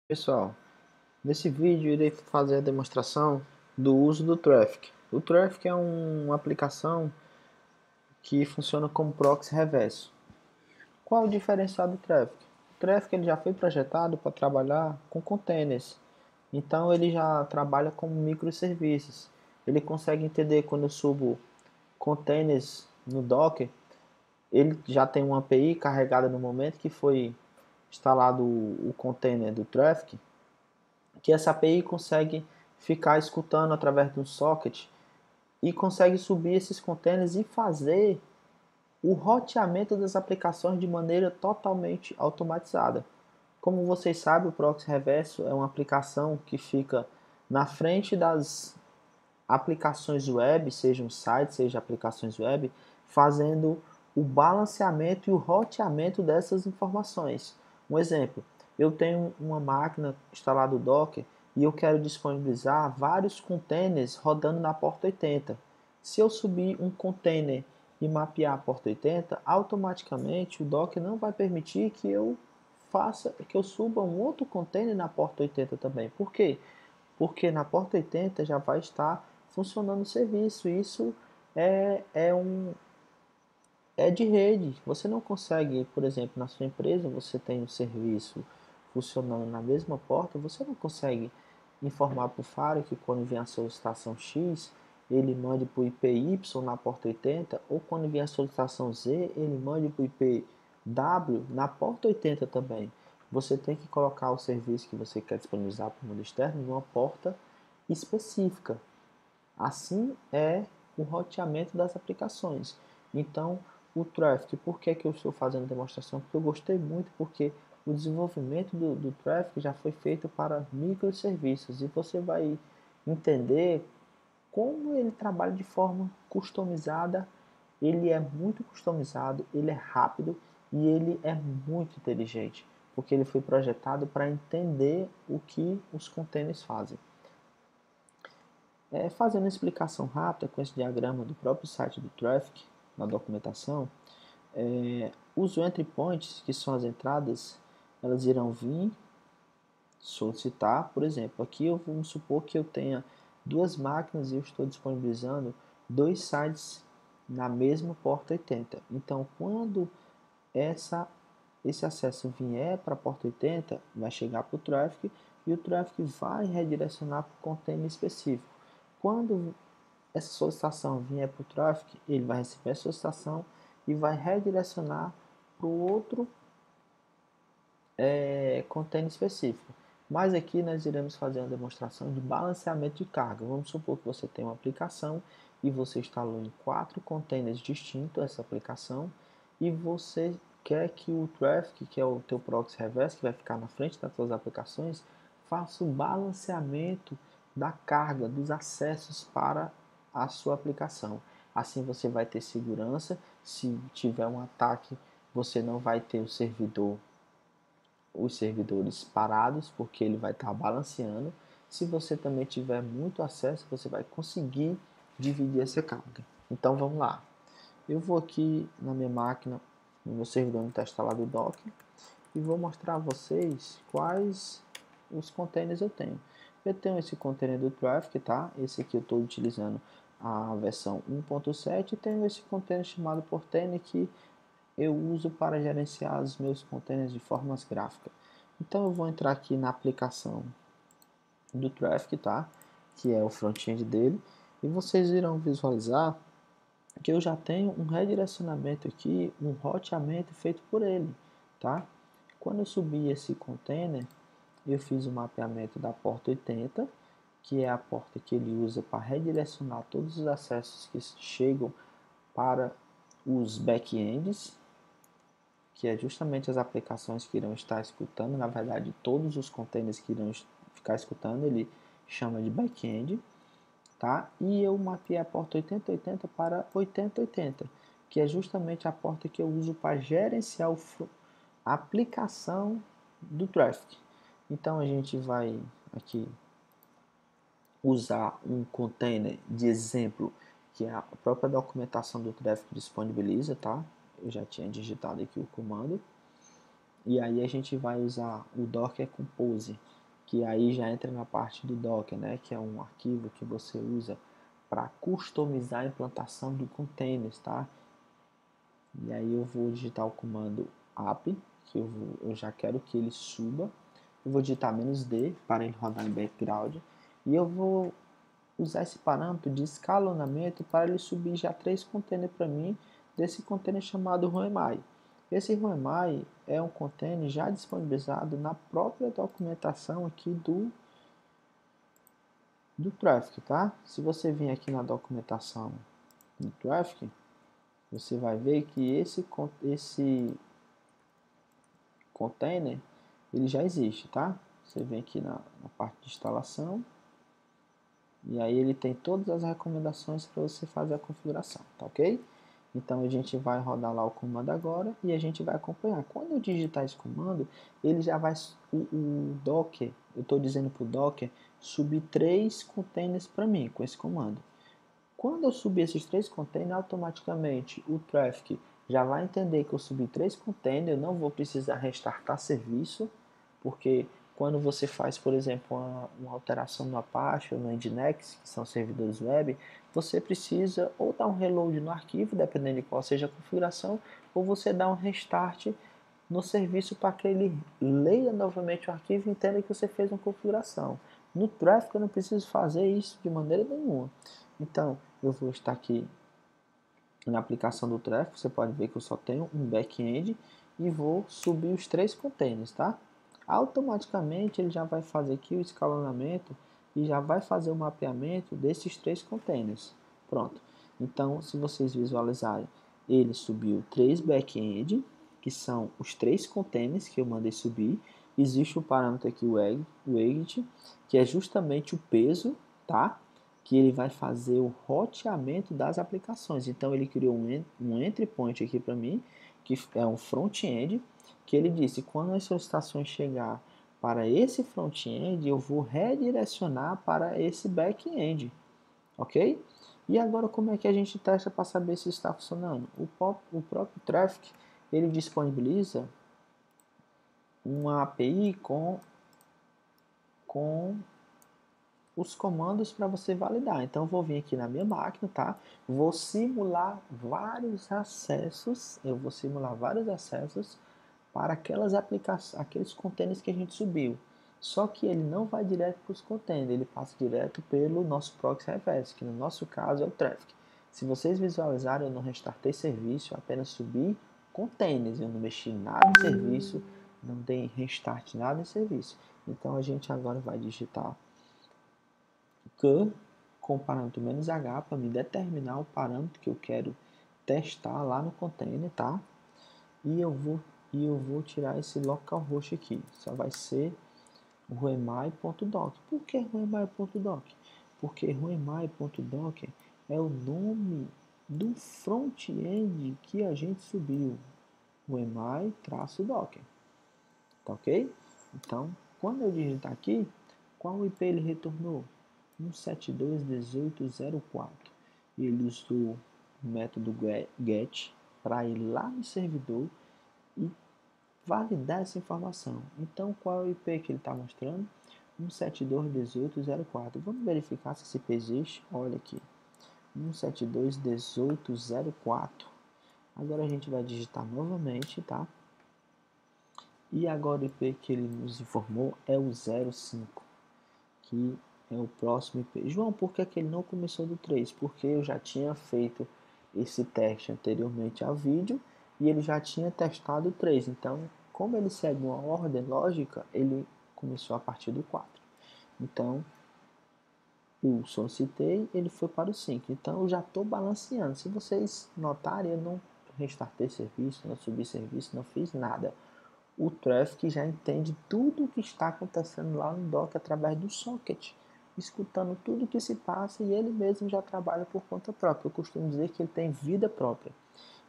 Pessoal, nesse vídeo irei fazer a demonstração do uso do Traffic. O Traffic é uma aplicação que funciona como proxy reverso. Qual o diferencial do Traffic? O Traffic ele já foi projetado para trabalhar com containers, então ele já trabalha como microserviços. Ele consegue entender quando eu subo containers no Docker, ele já tem uma API carregada no momento que foi instalado o container do Traffic, que essa API consegue ficar escutando através de um socket e consegue subir esses containers e fazer o roteamento das aplicações de maneira totalmente automatizada. Como vocês sabem, o Proxy Reverso é uma aplicação que fica na frente das aplicações web, sejam sites, sejam aplicações web, fazendo o balanceamento e o roteamento dessas informações. Um exemplo, eu tenho uma máquina instalada o Docker e eu quero disponibilizar vários containers rodando na porta 80. Se eu subir um container e mapear a porta 80, automaticamente o Docker não vai permitir que eu suba um outro container na porta 80 também. Por quê? Porque na porta 80 já vai estar funcionando o serviço. Isso é, é, um, é de rede. Você não consegue, por exemplo, na sua empresa, você tem um serviço funcionando na mesma porta, você não consegue informar para o Faro que quando vem a solicitação X, ele mande para o IP Y na porta 80, ou quando vem a solicitação Z, ele mande para o IP W na porta 80 também. Você tem que colocar o serviço que você quer disponibilizar para o mundo externo numa porta específica. Assim é o roteamento das aplicações. Então, o Traffic, por que eu estou fazendo demonstração? Porque eu gostei muito, porque o desenvolvimento do Traffic já foi feito para microserviços e você vai entender como ele trabalha de forma customizada. Ele é muito customizado, ele é rápido e ele é muito inteligente, porque ele foi projetado para entender o que os containers fazem. Fazendo uma explicação rápida com esse diagrama do próprio site do Traffic, na documentação, os entry points, que são as entradas, elas irão vir solicitar, por exemplo, aqui vamos supor que eu tenha duas máquinas e eu estou disponibilizando dois sites na mesma porta 80. Então, quando esse acesso vier para a porta 80, vai chegar para o Traffic e o Traffic vai redirecionar para o container específico. Quando essa solicitação vier para o Traffic, ele vai receber a solicitação e vai redirecionar para o outro container específico. Mas aqui nós iremos fazer uma demonstração de balanceamento de carga. Vamos supor que você tem uma aplicação e você instalou em 4 containers distintos essa aplicação e você quer que o Traffic, que é o teu proxy reverse, que vai ficar na frente das suas aplicações, faça o balanceamento da carga, dos acessos para a sua aplicação. Assim você vai ter segurança. Se tiver um ataque, você não vai ter os servidores parados, porque ele vai estar balanceando. Se você também tiver muito acesso, você vai conseguir dividir essa carga. Então vamos lá. Eu vou aqui na minha máquina, no meu servidor onde está instalado o Docker, e vou mostrar a vocês quais os containers eu tenho. Eu tenho esse container do Traffic, tá? Esse aqui eu estou utilizando a versão 1.7 e tenho esse container chamado Portainer que eu uso para gerenciar os meus containers de formas gráficas. Então eu vou entrar aqui na aplicação do Traffic, tá? Que é o front-end dele, e vocês irão visualizar que eu já tenho um redirecionamento aqui, um roteamento feito por ele, tá? Quando eu subi esse container, eu fiz o mapeamento da porta 80, que é a porta que ele usa para redirecionar todos os acessos que chegam para os backends, que é justamente as aplicações que irão estar escutando, na verdade todos os containers que irão ficar escutando, ele chama de backend, tá? E eu mapeei a porta 8080 para 8080, que é justamente a porta que eu uso para gerenciar a aplicação do Traffic. Então a gente vai aqui usar um container de exemplo que a própria documentação do Traffic disponibiliza, tá? Eu já tinha digitado aqui o comando. E aí a gente vai usar o Docker Compose. que aí já entra na parte do Docker, né, que é um arquivo que você usa para customizar a implantação de containers, tá? E aí eu vou digitar o comando app, que eu já quero que ele suba. Eu vou digitar "-d" para ele rodar em background. E eu vou usar esse parâmetro de escalonamento para ele subir já 3 containers para mim, desse container chamado ROEMI. Esse ROEMI é um container já disponibilizado na própria documentação aqui do Traffic, tá? Se você vir aqui na documentação do Traffic, você vai ver que esse container ele já existe, tá? Você vem aqui na parte de instalação e aí ele tem todas as recomendações para você fazer a configuração, tá ok? Então a gente vai rodar lá o comando agora e a gente vai acompanhar. Quando eu digitar esse comando, ele já vai, o Docker, eu estou dizendo para o Docker subir 3 containers para mim com esse comando. Quando eu subir esses 3 containers, automaticamente o Traffic já vai entender que eu subi 3 containers, eu não vou precisar restartar serviço, porque quando você faz, por exemplo, uma alteração no Apache ou no Nginx, que são servidores web, você precisa ou dar um reload no arquivo, dependendo de qual seja a configuração, ou você dá um restart no serviço para que ele leia novamente o arquivo e entenda que você fez uma configuração. No Traffic eu não preciso fazer isso de maneira nenhuma. Então, eu vou estar aqui na aplicação do Traffic, você pode ver que eu só tenho um back-end e vou subir os 3 containers, tá? Automaticamente ele já vai fazer aqui o escalonamento e já vai fazer o mapeamento desses 3 containers. Pronto. Então, se vocês visualizarem, ele subiu 3 back-end, que são os 3 containers que eu mandei subir. Existe o parâmetro aqui, o weight, que é justamente o peso, tá? Que ele vai fazer o roteamento das aplicações. Então ele criou um entry point aqui para mim, que é um front-end, que ele disse, quando as solicitações chegar para esse front-end, eu vou redirecionar para esse back-end, ok? E agora como é que a gente testa para saber se está funcionando? O próprio Traffic, ele disponibiliza uma API com os comandos para você validar. Então, eu vou vir aqui na minha máquina, tá? Vou simular vários acessos, para aquelas aplicações, aqueles containers que a gente subiu. Só que ele não vai direto para os containers, ele passa direto pelo nosso proxy reverse, que no nosso caso é o Traffic. Se vocês visualizarem, eu não restartei serviço, eu apenas subi containers, eu não mexi nada em serviço, não dei restart nada em serviço. Então, a gente agora vai digitar com o parâmetro "-h" para me determinar o parâmetro que eu quero testar lá no container, tá? E eu vou tirar esse localhost aqui. Só vai ser o ruemai.doc. Por que ruemai.doc? Porque ruemai.doc é o nome do front-end que a gente subiu. ruemai-docker. Tá ok? Então, quando eu digitar aqui, qual IP ele retornou? 172.18.04. E ele usou o método get para ir lá no servidor e validar essa informação. Então, qual é o IP que ele está mostrando? 172.18.04. Vamos verificar se esse IP existe. Olha aqui, 172.18.04. Agora a gente vai digitar novamente, tá? E agora o IP que ele nos informou é o 05, que é o próximo IP. João, por que ele não começou do 3? Porque eu já tinha feito esse teste anteriormente ao vídeo e ele já tinha testado o 3. Então, como ele segue uma ordem lógica, ele começou a partir do 4. Então, eu solicitei, ele foi para o 5. Então, eu já estou balanceando. Se vocês notarem, eu não restartei serviço, não subi serviço, não fiz nada. O Traffic já entende tudo o que está acontecendo lá no Docker através do socket, escutando tudo o que se passa e ele mesmo já trabalha por conta própria. Eu costumo dizer que ele tem vida própria.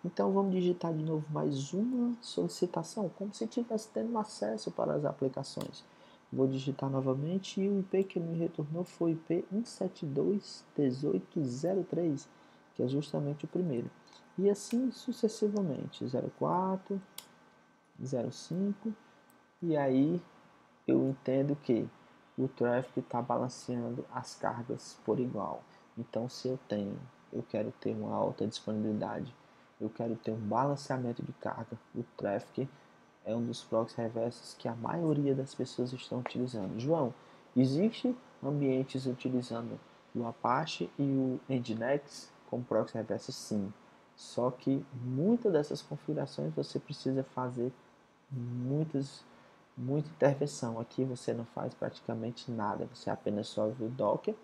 Então vamos digitar de novo mais uma solicitação, como se estivesse tendo acesso para as aplicações. Vou digitar novamente e o IP que ele me retornou foi o IP 172.18.03, que é justamente o primeiro. E assim sucessivamente, 04, 05, e aí eu entendo que o Traffic está balanceando as cargas por igual. Então, se eu quero ter uma alta disponibilidade, eu quero ter um balanceamento de carga, o Traffic é um dos proxies reversos que a maioria das pessoas estão utilizando. João, existe ambientes utilizando o Apache e o Nginx como proxy reverso? Sim. Só que muitas dessas configurações você precisa fazer muita intervenção. Aqui você não faz praticamente nada. Você apenas sobe o Docker,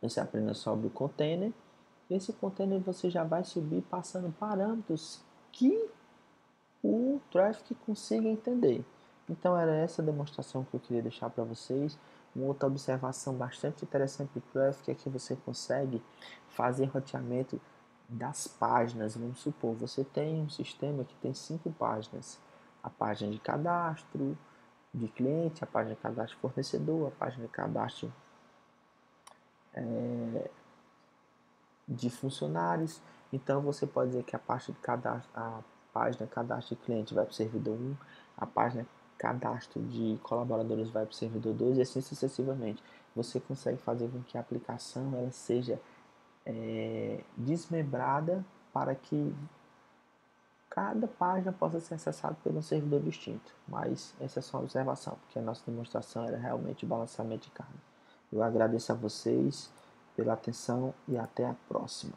você apenas sobe o container. Esse container você já vai subir passando parâmetros que o Traffic consiga entender. Então era essa demonstração que eu queria deixar para vocês. Uma outra observação bastante interessante do Traffic é que você consegue fazer roteamento das páginas. Vamos supor, você tem um sistema que tem 5 páginas. A página de cadastro de cliente, a página de cadastro fornecedor, a página de cadastro de funcionários. Então você pode dizer que a página cadastro de cliente vai para o servidor 1, a página cadastro de colaboradores vai para o servidor 2 e assim sucessivamente. Você consegue fazer com que a aplicação ela seja desmembrada para que cada página possa ser acessada por um servidor distinto. Mas essa é só uma observação, porque a nossa demonstração era realmente o balanceamento de carga. Eu agradeço a vocês pela atenção e até a próxima.